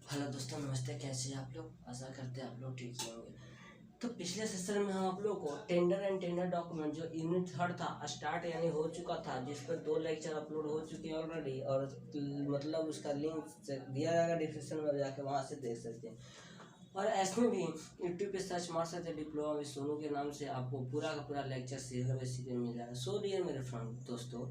Hello दोस्तों, नमस्ते। कैसे हैं आप लोग? आशा करते हैं आप लोग ठीक ही होंगे। तो पिछले सेशन में हम आप लोग को टेंडर एंड टेंडर डॉक्यूमेंट जो यूनिट 3 था स्टार्ट यानी हो चुका था, जिस पर 2 लेक्चर अपलोड हो चुके हैं ऑलरेडी, और मतलब उसका लिंक दिया जाएगा डिस्क्रिप्शन में, जाके वहाँ से देख सकते हैं। और ऐसे में भी यूट्यूब पे सर्च मार सकते हैं डिप्लोमा विद सोनू के नाम से, आपको पूरा का पूरा लेक्चर सीधे मिल जाएगा। सो डियर मेरे फ्रेंड दोस्तों,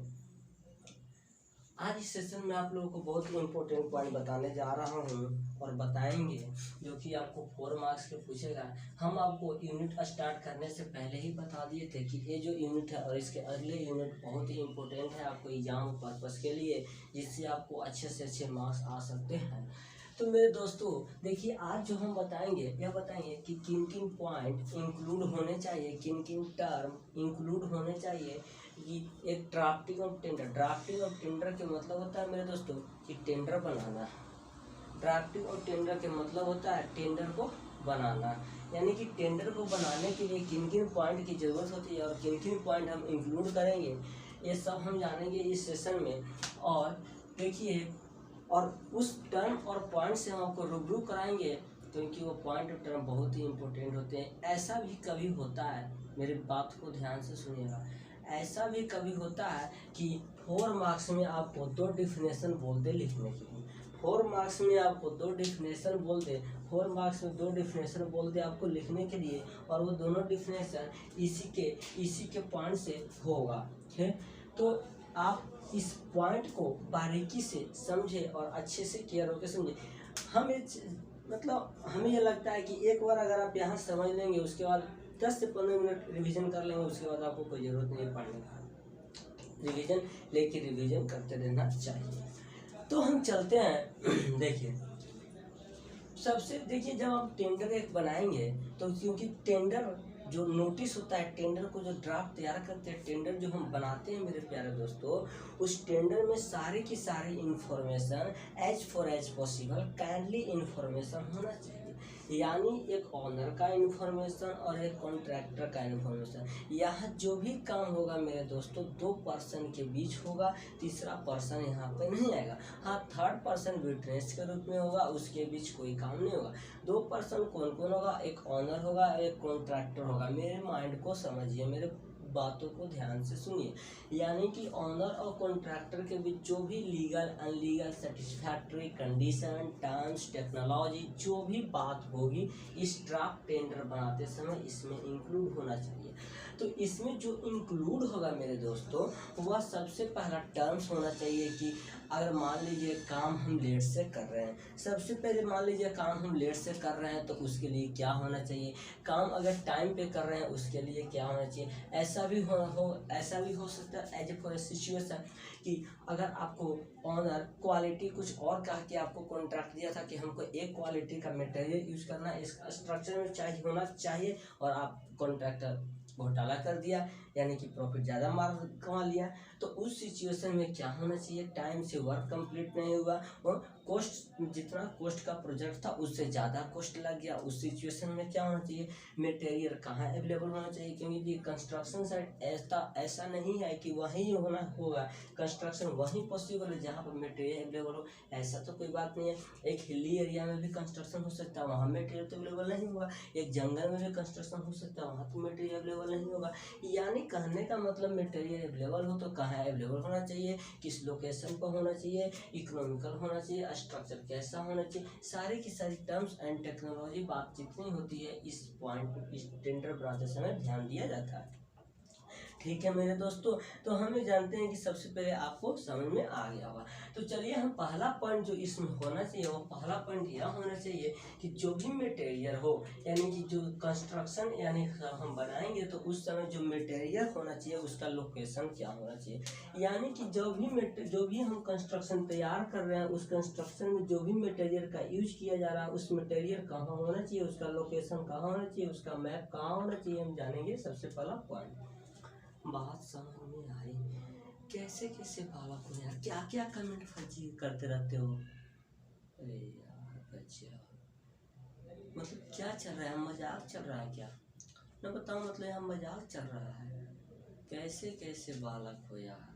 आज इस सेशन में आप लोगों को बहुत ही इंपॉर्टेंट पॉइंट बताने जा रहा हूँ और बताएंगे, जो कि आपको 4 मार्क्स के पूछेगा। हम आपको यूनिट स्टार्ट करने से पहले ही बता दिए थे कि ये जो यूनिट है और इसके अगले यूनिट बहुत ही इंपॉर्टेंट है आपको एग्जाम पर्पस के लिए, जिससे आपको अच्छे से अच्छे मार्क्स आ सकते हैं। तो मेरे दोस्तों देखिए, आज जो हम बताएंगे यह बताएंगे कि किन किन पॉइंट इंक्लूड होने चाहिए, किन किन टर्म इंक्लूड होने चाहिए। कि एक ड्राफ्टिंग ऑफ टेंडर के मतलब होता है मेरे दोस्तों कि टेंडर बनाना। ड्राफ्टिंग और टेंडर के मतलब होता है टेंडर को बनाना, यानी कि टेंडर को बनाने के लिए किन किन पॉइंट की ज़रूरत होती है और किन किन पॉइंट हम इंक्लूड करेंगे, ये सब हम जानेंगे इस सेशन में। और देखिए, और उस टर्म और पॉइंट से हम आपको रूबरू कराएंगे, क्योंकि वो पॉइंट और टर्म बहुत ही इंपॉर्टेंट होते हैं। ऐसा भी कभी होता है, मेरी बात को ध्यान से सुनिएगा, ऐसा भी कभी होता है कि 4 मार्क्स में आपको 2 डिफिनेशन बोलते लिखने के लिए। 4 मार्क्स में आपको 2 डिफिनेशन बोलते 4 मार्क्स में 2 डिफिनेशन बोलते आपको लिखने के लिए, और वो दोनों डिफिनेशन इसी के पॉइंट से होगा। ठीक है, तो आप इस पॉइंट को बारीकी से समझे और अच्छे से क्लियर होकर समझे। हमें ये लगता है कि एक बार अगर आप यहाँ समझ लेंगे, उसके बाद 10 से 15 मिनट रिवीजन कर लेंगे, उसके बाद आपको कोई ज़रूरत नहीं है पढ़ने का। रिवीजन करते रहना चाहिए। तो हम चलते हैं। देखिए, जब आप टेंडर एक बनाएंगे, तो क्योंकि टेंडर जो नोटिस होता है, टेंडर को जो ड्राफ्ट तैयार करते हैं, टेंडर जो हम बनाते हैं मेरे प्यारे दोस्तों, उस टेंडर में सारी की सारी information as possible kindly information होना चाहिए। यानी एक ऑनर का इंफॉर्मेशन और एक कॉन्ट्रैक्टर का इंफॉर्मेशन। यहाँ जो भी काम होगा मेरे दोस्तों 2 पर्सन के बीच होगा, तीसरा पर्सन यहाँ पे नहीं आएगा। हाँ, थर्ड पर्सन विटनेस के रूप में होगा, उसके बीच कोई काम नहीं होगा। 2 पर्सन कौन कौन होगा? एक ऑनर होगा, एक कॉन्ट्रैक्टर होगा। मेरे माइंड को समझिए, मेरे बातों को ध्यान से सुनिए। यानी कि ऑनर और कॉन्ट्रैक्टर के बीच जो भी legal illegal satisfactory condition terms technology जो भी बात होगी, इस ड्राफ्ट टेंडर बनाते समय इसमें इंक्लूड होना चाहिए। तो इसमें जो इंक्लूड होगा मेरे दोस्तों, वह सबसे पहला टर्म्स होना चाहिए कि अगर मान लीजिए काम हम लेट से कर रहे हैं, सबसे पहले मान लीजिए काम हम लेट से कर रहे हैं, तो उसके लिए क्या होना चाहिए। काम अगर टाइम पे कर रहे हैं, उसके लिए क्या होना चाहिए। ऐसा भी हो सकता है एज ए फॉर सिचुएशन कि अगर आपको ऑनर क्वालिटी कुछ और कहा कि आपको कॉन्ट्रैक्ट दिया था कि हमको एक क्वालिटी का मटेरियल यूज करना है, इस स्ट्रक्चर में होना चाहिए, और आप कॉन्ट्रैक्टर घोटाला कर दिया, यानी कि प्रॉफिट ज़्यादा मार कमा लिया। तो उस सिचुएशन में क्या होना चाहिए, टाइम से वर्क कंप्लीट नहीं हुआ और जितना कॉस्ट का प्रोजेक्ट था उससे ज़्यादा कॉस्ट लग गया। उस सिचुएशन में क्या होना चाहिए, मटेरियल कहाँ अवेलेबल होना चाहिए, क्योंकि कंस्ट्रक्शन साइट ऐसा नहीं है कि वहीं होगा। कंस्ट्रक्शन वहीं पॉसिबल है जहाँ पर मटेरियल अवेलेबल हो, ऐसा तो कोई बात नहीं है। एक हिली एरिया में भी कंस्ट्रक्शन हो सकता है, वहाँ मटेरियल तो अवेलेबल नहीं होगा। एक जंगल में भी कंस्ट्रक्शन हो सकता है, वहाँ तो मटेरियल अवेलेबल नहीं होगा। यानी कहने का मतलब मटेरियल अवेलेबल हो तो कहाँ अवेलेबल होना चाहिए, किस लोकेशन पर होना चाहिए, इकोनॉमिकल होना चाहिए, स्ट्रक्चर कैसा होना चाहिए, सारी की सारी टर्म्स एंड टेक्नोलॉजी बात जितनी होती है इस पॉइंट पर इस टेंडर बनाते समय ध्यान दिया जाता है। ठीक है मेरे दोस्तों, तो हम ये जानते हैं कि सबसे पहले आपको समझ में आ गया होगा। तो चलिए, हम पहला पॉइंट जो इसमें होना चाहिए, वो पहला पॉइंट यह होना चाहिए कि जो भी मटेरियल हो, यानी कि जो कंस्ट्रक्शन यानी हम बनाएंगे तो उस समय जो मटेरियल होना चाहिए उसका लोकेशन क्या होना चाहिए। यानी कि जो भी हम कंस्ट्रक्शन तैयार कर रहे हैं, उस कंस्ट्रक्शन में जो भी मटेरियल का यूज किया जा रहा है, उस मटेरियल कहाँ होना चाहिए, उसका लोकेशन कहाँ होना चाहिए, उसका मैप कहाँ होना चाहिए, हम जानेंगे सबसे पहला पॉइंट। बात समझ में आई? कैसे कैसे बालक हो यार, क्या क्या कमेंट फर्जी करते रहते हो। अरे यार बच्चा, मतलब क्या चल रहा है, मजाक चल रहा है क्या? ना बताओ, मतलब यहाँ मजाक चल रहा है? कैसे कैसे बालक हो यार।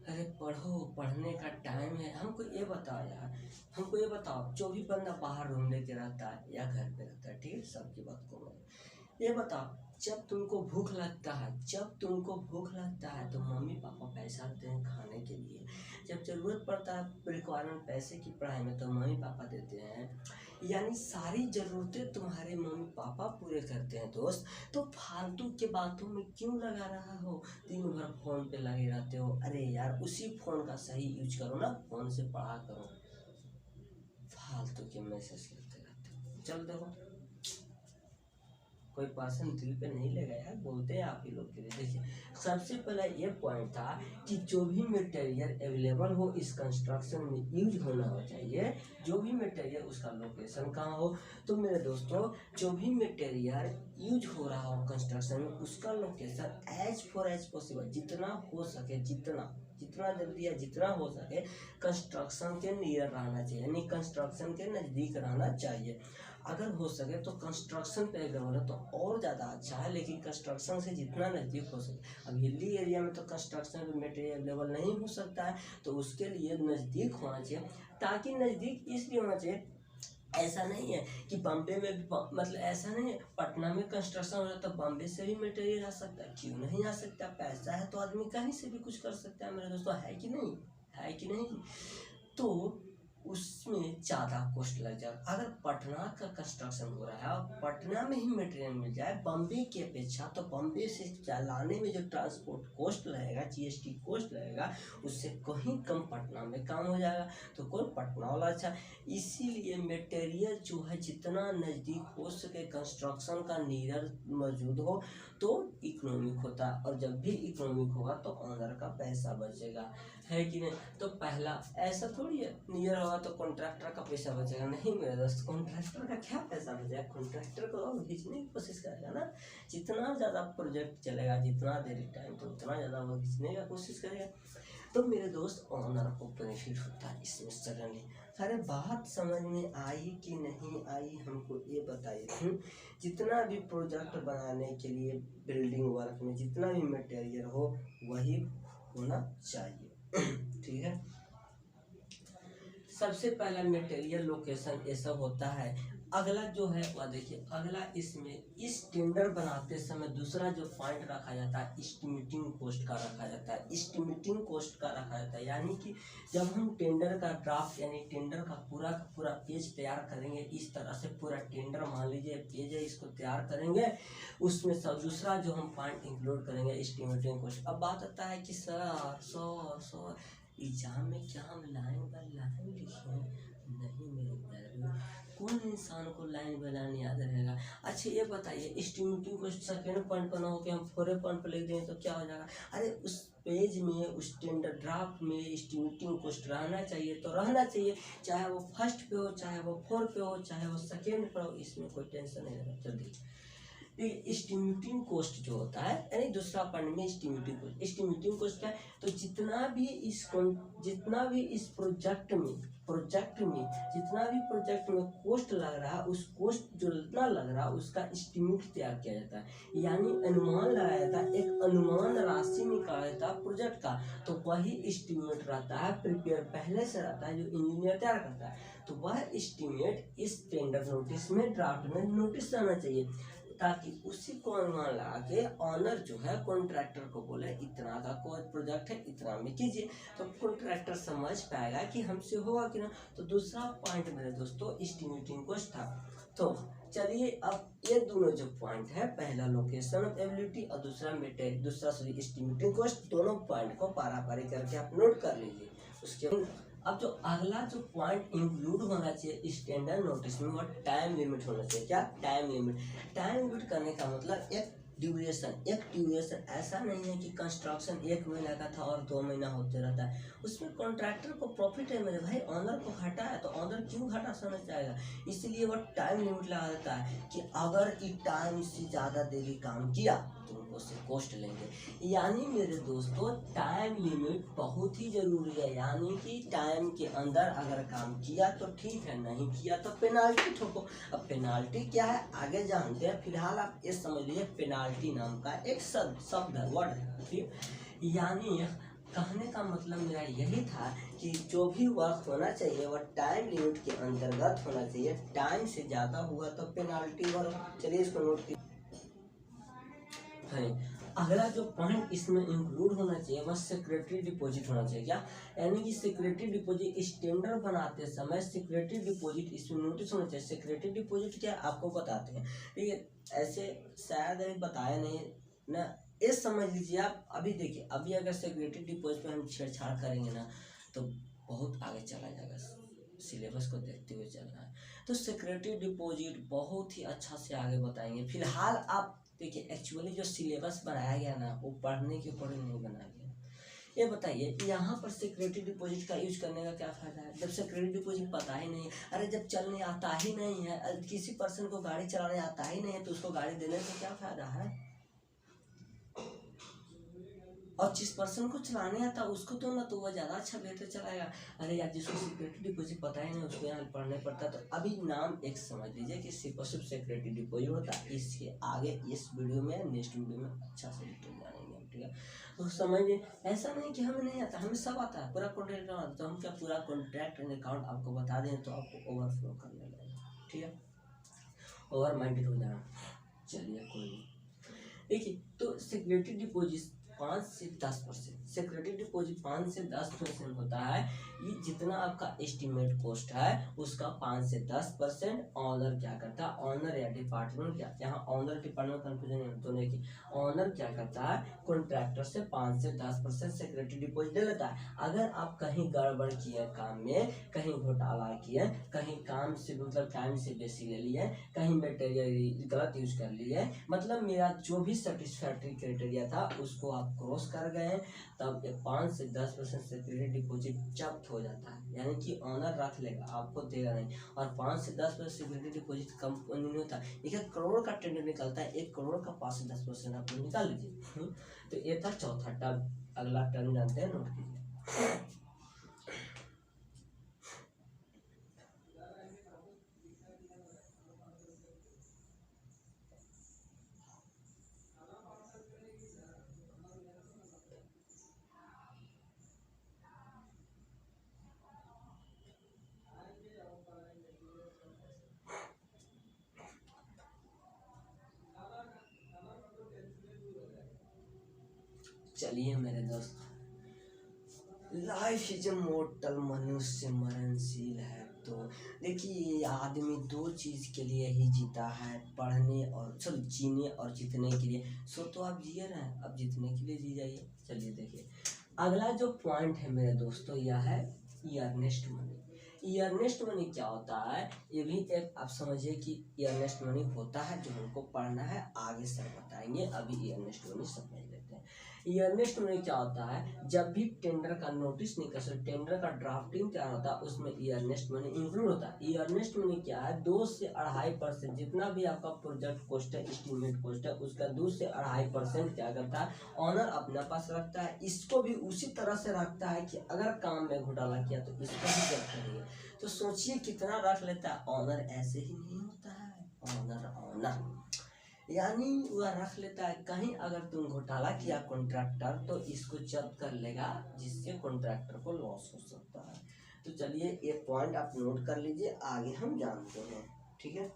अरे पढ़ो, पढ़ने का टाइम है। हमको ये बताओ यार, हमको ये बताओ, जो भी बंदा बाहर रूम लेके रहता है या घर पे रहता है, ठीक है, सबकी बात को मैं ये बताओ, जब तुमको भूख लगता है, जब तुमको भूख लगता है तो मम्मी पापा पैसा देते हैं खाने के लिए। जब जरूरत पड़ता है रिक्वायरमेंट पैसे की पढ़ाई में तो मम्मी पापा देते हैं। यानी सारी ज़रूरतें तुम्हारे मम्मी पापा पूरे करते हैं दोस्त। तो फालतू के बातों में क्यों लगा रहा हो, दिन भर फ़ोन पे लगे रहते हो। अरे यार उसी फ़ोन का सही यूज करो ना, फ़ोन से पढ़ा करो, फालतू के मैसेज करते रहते हो। चल देखो, कोई पर्सन दिल पे नहीं लेगा यार, बोलते हैं आप ही लोग के लिए। देखिए, सबसे पहला ये पॉइंट था कि जो भी मटेरियल अवेलेबल हो इस कंस्ट्रक्शन में यूज होना हो चाहिए। जो भी मटेरियल, उसका लोकेशन कहाँ हो। तो मेरे दोस्तों, जो भी मटेरियल यूज हो रहा हो कंस्ट्रक्शन में, उसका location as far as possible, जितना हो सके, जितना जल्दी या जितना हो सके कंस्ट्रक्शन के नियर रहना चाहिए, यानी कंस्ट्रक्शन के नज़दीक रहना चाहिए। अगर हो सके तो कंस्ट्रक्शन पे अवेलेबल है तो और ज़्यादा अच्छा है, लेकिन कंस्ट्रक्शन से जितना नज़दीक हो सके। अब हिली एरिया में तो कंस्ट्रक्शन मटेरियल अवेलेबल नहीं हो सकता है, तो उसके लिए नज़दीक होना चाहिए। ताकि नज़दीक इसलिए होना चाहिए, ऐसा नहीं है कि बम्बे में भी मतलब ऐसा नहीं है पटना में कंस्ट्रक्शन हो रहा है तो बम्बे से भी मटेरियल आ सकता है। क्यों नहीं आ सकता, पैसा है तो आदमी कहीं से भी कुछ कर सकता है मेरे दोस्तों, है कि नहीं, है कि नहीं। तो उसमें ज़्यादा कॉस्ट लग जाएगा। अगर पटना का कंस्ट्रक्शन हो रहा है और पटना में ही मटेरियल मिल जाए बम्बे की अपेक्षा, तो बम्बे से लाने में जो ट्रांसपोर्ट कॉस्ट लगेगा, जीएसटी कॉस्ट लगेगा, उससे कहीं कम पटना में काम हो जाएगा। तो कौन, पटना वाला अच्छा। इसीलिए मटेरियल जो है जितना नज़दीक हो सके कंस्ट्रक्शन का नियर मौजूद हो तो इकोनॉमिक होता है, और जब भी इकोनॉमिक होगा तो ऑनर का पैसा बचेगा, है कि नहीं। तो पहला ऐसा थोड़ी है नियर होगा तो कॉन्ट्रैक्टर का पैसा बचेगा, नहीं मेरे दोस्त, कॉन्ट्रैक्टर का क्या पैसा बचेगा, कॉन्ट्रैक्टर को और खींचने की कोशिश करेगा ना। जितना ज़्यादा प्रोजेक्ट चलेगा, जितना देरी टाइम, तो उतना ज़्यादा वो खींचने का कोशिश करेगा। तो मेरे दोस्त ऑनर को बेनिफिट होता है इसमें सडनली। अरे बात समझ में आई कि नहीं आई, हमको ये बताइए। जितना भी प्रोजेक्ट बनाने के लिए बिल्डिंग वर्क में जितना भी मटेरियल हो वही होना चाहिए, ठीक है। सबसे पहला मटेरियल लोकेशन ये सब होता है। अगला जो है वह देखिए, अगला इसमें इस टेंडर बनाते समय दूसरा जो पॉइंट रखा जाता है एस्टिमेटिंग कॉस्ट का रखा जाता है। एस्टिमेटिंग कॉस्ट का रखा जाता है यानी कि जब हम टेंडर का ड्राफ्ट यानी टेंडर का पूरा पेज तैयार करेंगे, इस तरह से पूरा टेंडर मान लीजिए पेज है, इसको तैयार करेंगे, उसमें सब दूसरा जो हम पॉइंट इंक्लूड करेंगे एस्टिमेटिंग कॉस्ट। अब बात आता है कि सर एग्जाम में क्या हम लाइन बाय लाइन लिखे? नहीं मेरे प्यारे, कौन इंसान को लाइन बाय लाइन याद रहेगा। अच्छा ये बताइए, एस्टिमेटिंग को सेकेंड पॉइंट पर ना हो कि हम फोर्थ पॉइंट पर लिख दें तो क्या हो जाएगा। अरे उस पेज में, उस टेंडर ड्राफ्ट में एस्टिमेटिंग कॉस्ट रहना चाहिए तो रहना चाहिए, चाहे वो फर्स्ट पे हो, चाहे वो फोर्थ पे हो, चाहे वो सेकेंड पे हो, इसमें कोई टेंशन नहीं रहना। जल्दी एस्टिमेटिंग कॉस्ट जो होता है, यानी दूसरा पॉइंट में एस्टिमेटिंग कॉस्ट है। तो जितना भी इस प्रोजेक्ट में कॉस्ट लग रहा है, उस कॉस्ट जो जितना लग रहा है उसका एस्टिमेट तैयार किया जाता है, यानी अनुमान लगाया जाता है, एक अनुमान राशि निकाला जाता है प्रोजेक्ट का। तो वही एस्टिमेट रहता है, प्रिपेयर पहले से रहता है, जो इंजीनियर तैयार करता है। तो वह एस्टिमेट इस टेंडर नोटिस में, ड्राफ्ट में नोटिस रहना चाहिए, ताकि उसी को अनुमान लगा के ऑनर जो है कॉन्ट्रैक्टर को बोले इतना का कोई प्रोजेक्ट है, इतना में कीजिए। तो कॉन्ट्रैक्टर समझ पाएगा कि हमसे होगा कि ना। तो दूसरा पॉइंट मेरे दोस्तों एस्टिमेटिंग कॉस्ट था। तो चलिए अब ये दोनों जो पॉइंट है, पहला लोकेशन ऑफ एबिलिटी और दूसरा एस्टिमेटिंग कॉस्ट, दोनों पॉइंट को पारी करके आप नोट कर लीजिए। उसके अब जो अगला जो पॉइंट इंक्लूड होना चाहिए स्टैंडर्ड नोटिस में, वो टाइम लिमिट होना चाहिए। क्या टाइम लिमिट करने का मतलब एक ड्यूरेशन। ऐसा नहीं है कि कंस्ट्रक्शन 1 महीना का था और 2 महीना होते रहता है, उसमें कॉन्ट्रैक्टर को प्रॉफिट है मेरे भाई, ऑनर को घाटा है, तो ऑनर क्यों घाटा समझ जाएगा। इसीलिए वो टाइम लिमिट लगा देता है कि अगर इस टाइम से ज़्यादा देरी काम किया तो उससे कॉस्ट लेंगे। यानी मेरे दोस्तों टाइम लिमिट बहुत ही जरूरी है, यानी कि टाइम के अंदर अगर काम किया तो ठीक है, नहीं किया तो पेनाल्टी ठोको। अब पेनाल्टी क्या है आगे जानते हैं, फिलहाल आप ये समझ लीजिए पेनाल्टी नाम का एक शब्द है, वर्ड है, ठीक। यानी कहने का मतलब मेरा यही था कि जो भी वर्क होना चाहिए वह टाइम लिमिट के अंतर्गत होना चाहिए। टाइम से ज़्यादा हुआ तो पेनाल्टी वर्क। चलिए इसको नोट है। अगला जो पॉइंट इसमें इंक्लूड होना चाहिए वह सिक्योरिटी डिपॉजिट होना चाहिए। क्या यानी कि सिक्योरिटी डिपॉजिट स्टैंडर्ड बनाते समय सिक्योरिटी डिपॉजिट इसमें नोटिस होना चाहिए। सिक्योरिटी डिपॉजिट क्या आपको बताते हैं, ठीक है, ऐसे शायद अभी बताया नहीं ना, ये समझ लीजिए आप। अभी देखिए, अभी अगर सिक्योरिटी डिपॉजिट पे हम छेड़छाड़ करेंगे ना तो बहुत आगे चला जाएगा, सिलेबस को देखते हुए चलना है। तो सिक्योरिटी डिपॉजिट बहुत ही अच्छा से आगे बताएंगे। फिलहाल आप देखिए, एक्चुअली जो सिलेबस बनाया गया ना वो पढ़ने के ऊपर नहीं बनाया गया। ये बताइए यहाँ पर सिक्योरिटी डिपॉजिट का यूज करने का क्या फायदा है, जब सिक्योरिटी डिपॉजिट पता ही नहीं है। अरे जब चलने आता ही नहीं है, किसी पर्सन को गाड़ी चलाने आता ही नहीं है तो उसको गाड़ी देने से क्या फायदा है। और जिस पर्सन को चलाने आता उसको तो ना, तो वह ज़्यादा अच्छा बेहतर चलाएगा। अरे यार जिसको सिक्योरिटी डिपॉजिट पता ही नहीं उसको यहाँ पढ़ने पड़ता। तो अभी नाम एक समझ लीजिए कि सिर्फ सिक्योरिटी डिपॉजिट होता है। इसके आगे इस वीडियो में, नेक्स्ट वीडियो में अच्छा से डिटेल जानेंगे, ठीक है। तो समझिए, ऐसा नहीं कि हमें नहीं आता, हमें सब आता है, पूरा कॉन्ट्रैक्ट आता है। तो हम क्या पूरा कॉन्ट्रैक्ट एंड अकाउंट आपको बता दें तो आपको ओवरफ्लो करने लगेगा, ठीक है, ओवर माइंडेड हो जाना। चलिए कोई नहीं। देखिए, तो सिक्योरिटी डिपॉजिट 5 से 10%, सिक्योरिटी डिपॉजिट 5 से 10% होता है। ये जितना आपका एस्टिमेट कॉस्ट है उसका 5 से 10% ऑनर क्या करता है, ऑनर या डिपार्टमेंट, क्या यहाँ ऑनर डिपार्टमेंट कंफ्यूजन दोनों की, ऑनर क्या करता है कॉन्ट्रैक्टर से 5 से 10% सिक्योरिटी डिपॉजिट ले लेता है। अगर आप कहीं गड़बड़ किए काम में, कहीं घोटाला किए, कहीं काम से मतलब टाइम से बेसी ले लिए, कहीं मटेरियल गलत यूज कर लिए, मतलब मेरा जो भी सेटिस्फैक्ट्री क्राइटेरिया था उसको आप क्रॉस कर गए, तब 5 से 10% सिक्योरिटी डिपॉजिट जब्त हो जाता है। यानी कि ऑनर रख लेगा, आपको देगा नहीं। और 5 से 10% सिक्योरिटी डिपॉजिट कंपनी नहीं होता। 1 करोड़ का टेंडर निकलता है, 1 करोड़ का 5 से 10% आप लोग निकाल लीजिए। तो ये था चौथा टर्म। अगला टर्म जानते हैं, नोट कीजिए। चलिए मेरे दोस्त, लाइफ इज मोर्टल, मनुष्य मरणशील है। तो देखिए, आदमी 2 चीज़ के लिए ही जीता है, पढ़ने और सॉरी जीने और जीतने के लिए। सो तो आप जिए रहे हैं, अब जीतने के लिए जी जाइए। चलिए देखिए, अगला जो पॉइंट है मेरे दोस्तों यह है ईयरनेस्ट मनी। ईयरनेस्ट मनी क्या होता है, ये भी एक आप समझिए कि ईयरनेस्ट मनी होता है जो हमको पढ़ना है, आगे सर बताएंगे। अभी ईयरनेस्ट मनी समझ लेते हैं। ईयरनेस्ट मनी क्या होता है, जब भी टेंडर का नोटिस निकल सकता, टेंडर का ड्राफ्टिंग क्या होता है उसमें ईयरनेस्ट मनी इंक्लूड होता है। ईयरनेस्ट मनी क्या है, 2 से 2.5% जितना भी आपका प्रोजेक्ट कॉस्ट है, एस्टिमेट कॉस्ट है, उसका 2 से 2.5% क्या करता है ऑनर अपने पास रखता है। इसको भी उसी तरह से रखता है कि अगर काम में घोटाला किया तो इसको भी जब्त करेंगे। तो सोचिए कितना रख लेता है। ऑनर ऐसे ही नहीं होता है, ऑनर ऑनर यानी वह रख लेता है। कहीं अगर तुम घोटाला किया कॉन्ट्रैक्टर तो इसको जब्त कर लेगा, जिससे कॉन्ट्रैक्टर को लॉस हो सकता है। तो चलिए एक पॉइंट आप नोट कर लीजिए, आगे हम जानते हैं, ठीक है।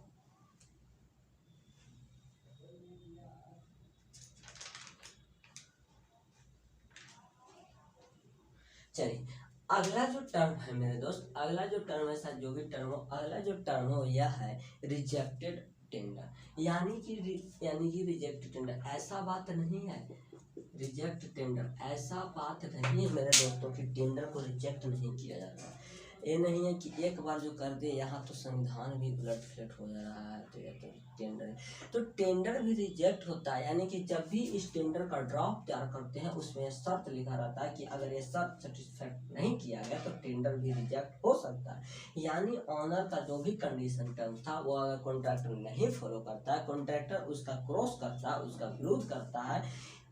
चलिए, अगला जो टर्म है मेरे दोस्त, अगला जो टर्म है, साथ जो भी टर्म हो, अगला जो टर्म हो यह है रिजेक्टेड टेंडर। यानी कि रिजेक्टेड टेंडर ऐसा बात नहीं है, रिजेक्ट टेंडर ऐसा बात नहीं है मेरे दोस्तों कि टेंडर को रिजेक्ट नहीं किया जाता। ये नहीं है कि एक बार जो कर दे, यहाँ तो संविधान भी उलट पुलट हो जा रहा है। तो ये तो टेंडर, तो टेंडर भी रिजेक्ट होता है। यानी कि जब भी इस टेंडर का ड्राफ्ट तैयार करते हैं उसमें शर्त लिखा रहता है कि अगर ये शर्त सेटिस्फाइड नहीं किया गया तो टेंडर भी रिजेक्ट हो सकता है। यानी ऑनर का जो भी कंडीशन टर्म था वो अगर कॉन्ट्रैक्टर नहीं फॉलो करता है, कॉन्ट्रैक्टर उसका क्रॉस करता है, उसका विरोध करता है,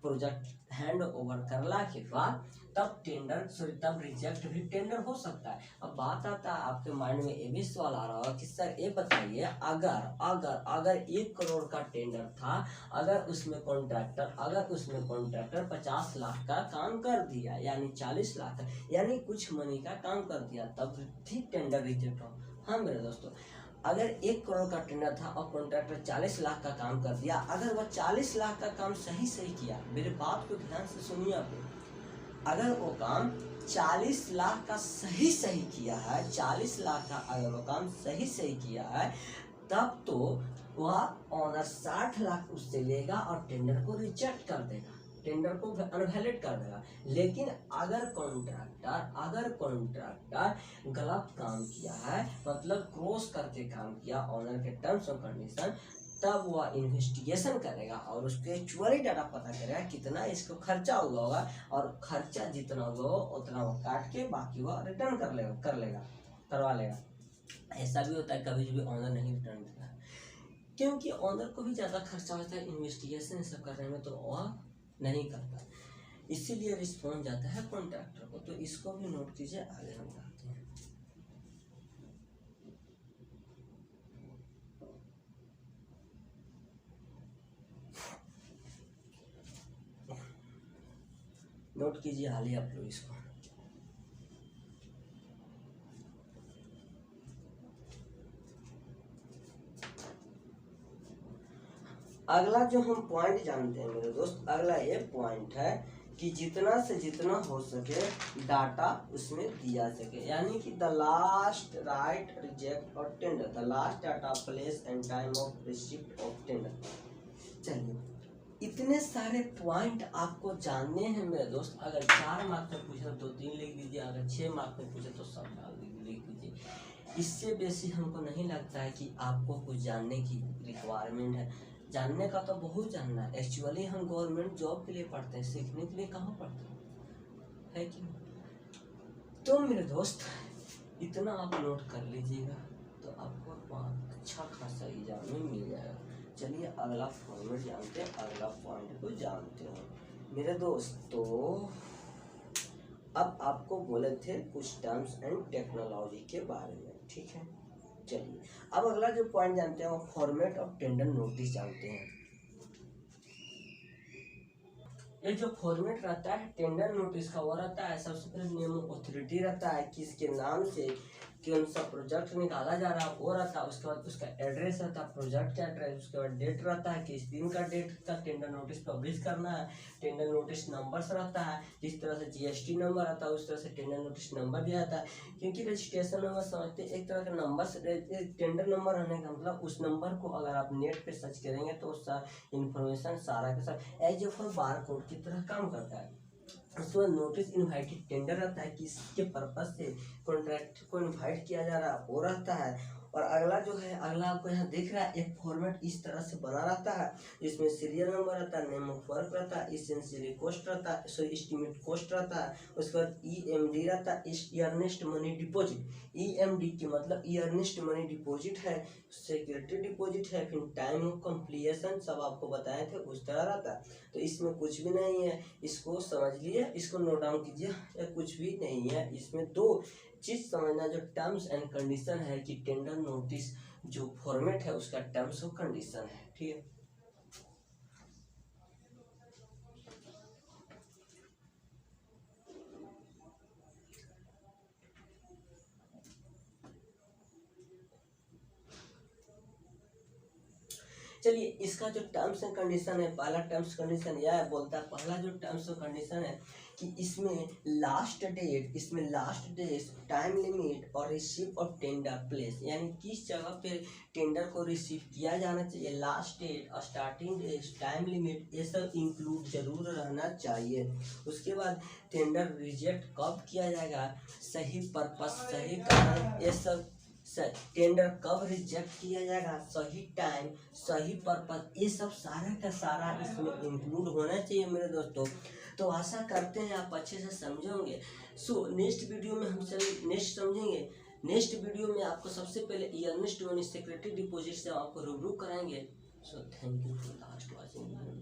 प्रोजेक्ट हैंड ओवर करला के बाद तब टेंडर तब रिजेक्ट भी टेंडर हो सकता है। अब बात आता है आपके माइंड में ये भी सवाल आ रहा होगा कि सर ये बताइए, अगर अगर अगर 1 करोड़ का टेंडर था, अगर उसमें कॉन्ट्रैक्टर 50 लाख का काम कर दिया, यानी 40 लाख यानी कुछ मनी का काम कर दिया, तब भी टेंडर रिजेक्ट हो। हाँ मेरे दोस्तों, अगर 1 करोड़ का टेंडर था और कॉन्ट्रैक्टर 40 लाख का काम कर दिया, अगर वह 40 लाख का काम सही किया, मेरे बात को ध्यान से सुनिए आप, अगर वो काम 40 लाख का सही किया है, 40 लाख का अगर वो काम सही किया है, तब तो वह ऑनर 60 लाख उससे लेगा और टेंडर को रिजेक्ट कर देगा, टेंडर को अनवैलिड कर देगा। लेकिन अगर कॉन्ट्रैक्टर गलत काम किया है, मतलब क्रॉस करके काम किया ऑनर के टर्म्स और कंडीशन, तब वह इन्वेस्टिगेशन करेगा और उसके एक्चुअली डाटा पता करेगा कितना इसको खर्चा हुआ होगा, और खर्चा जितना हुआ उतना वो काट के बाकी वह रिटर्न करवा लेगा। ऐसा भी होता है कभी भी ऑनर नहीं रिटर्न देता है, क्योंकि ऑनर को भी ज़्यादा खर्चा होता है इन्वेस्टिगेशन सब करने में, तो वह नहीं करता, इसीलिए रिस्पॉन्स जाता है कॉन्ट्रैक्टर को। तो इसको भी नोट कीजिए, आगे हम बढ़ते हैं। नोट कीजिए हाल ही आप लोग इसको। अगला जो हम पॉइंट जानते हैं मेरे दोस्त, अगला ये पॉइंट है कि जितना से जितना हो सके डाटा उसमें दिया सके, यानी कि द लास्ट राइट रिजेक्ट और tender, the last data place and time of receipt of tender. चलिए, इतने सारे पॉइंट आपको जानने हैं मेरे दोस्त। अगर 4 मार्क में पूछे तो 2-3 लिख दीजिए, अगर 6 मार्क में पूछे तो सब लिख दीजिए। इससे बेसी हमको नहीं लगता है कि आपको कुछ जानने की रिक्वायरमेंट है। जानने का तो बहुत जानना है, एक्चुअली हम गवर्नमेंट जॉब के लिए पढ़ते हैं, सीखने के लिए कहाँ पढ़ते हैं, है कि नहीं? तो मेरे दोस्त इतना आप नोट कर लीजिएगा तो आपको अच्छा खासा एग्जाम में मिल जाएगा। चलिए अगला फॉर्मेट जानते हैं, अगला पॉइंट को जानते हैं मेरे दोस्त। तो अब आपको बोले थे कुछ टर्म्स एंड टेक्नोलॉजी के बारे में, ठीक है। चलिए अब अगला जो पॉइंट जानते हैं वो फॉर्मेट ऑफ टेंडर नोटिस जानते हैं। ये जो फॉर्मेट रहता है टेंडर नोटिस का, वो रहता है सबसे पहले नेम अथॉरिटी रहता है, किसके नाम से कौन सा प्रोजेक्ट निकाला जा रहा है वो रहता है, उसके बाद उसका एड्रेस रहता है, प्रोजेक्ट का एड्रेस, उसके बाद डेट रहता है, किस दिन का डेट का टेंडर नोटिस पब्लिश करना है, टेंडर नोटिस नंबर्स रहता है, जिस तरह से जीएसटी नंबर आता है उस तरह से टेंडर नोटिस नंबर भी आता है, क्योंकि रजिस्ट्रेशन नंबर समझते एक तरह का नंबर से, टेंडर नंबर रहने का मतलब उस नंबर को अगर आप नेट पे सर्च करेंगे तो उसका इन्फॉर्मेशन सारा के साथ as a for bar code की तरह काम करता है। उसमें नोटिस इनवाइटेड टेंडर रहता है, किसके पर्पज से कॉन्ट्रैक्ट को इनवाइट किया जा रहा है वो रहता है। और अगला जो है, अगला आपको यहाँ दिख रहा है एक फॉर्मेट इस तरह से बना रहता है, जिसमें सीरियल नंबर रहता है, नेम ऑफ वर्क रहता है, इसेंशियली कॉस्ट रहता है, सॉरी एस्टिमेट कॉस्ट रहता है, उसके बाद ईएमडी रहता है, अर्नेस्ट मनी डिपॉजिट। ईएमडी की मतलब अर्नेस्ट मनी डिपॉजिट है, सिक्योरिटी डिपॉजिट है, फिर टाइम ऑफ कंप्लीशन सब आपको बताए थे उस तरह रहता है। तो इसमें कुछ भी नहीं है, इसको समझ लिए, इसको नोट डाउन कीजिए, कुछ भी नहीं है इसमें। 2 चीज समझना, जो टर्म्स एंड कंडीशन है कि टेंडर नोटिस जो फॉर्मेट है उसका टर्म्स और कंडीशन है, ठीक है। चलिए इसका जो टर्म्स एंड कंडीशन है, पहला टर्म्स कंडीशन यह है, बोलता है पहला जो टर्म्स और कंडीशन है कि इसमें लास्ट डेट, टाइम लिमिट और रिसीव ऑफ टेंडर प्लेस, यानी किस जगह पे टेंडर को रिसीव किया जाना चाहिए, last date, starting date, time limit, ये सब इंक्लूड जरूर रहना चाहिए। उसके बाद टेंडर रिजेक्ट कब किया जाएगा, सही पर्पस, सही कारण, ये सब टेंडर कब रिजेक्ट किया जाएगा, सही टाइम, सही पर्पस, ये सब सारा का सारा इसमें इंक्लूड होना चाहिए मेरे दोस्तों। तो आशा करते हैं आप अच्छे से समझोगे। सो नेक्स्ट वीडियो में हम नेक्स्ट समझेंगे। नेक्स्ट वीडियो में आपको सबसे पहले अर्नेस्ट मनी सिक्योरिटी डिपॉजिट से आपको रूबरू कराएंगे। So thank you for last watching.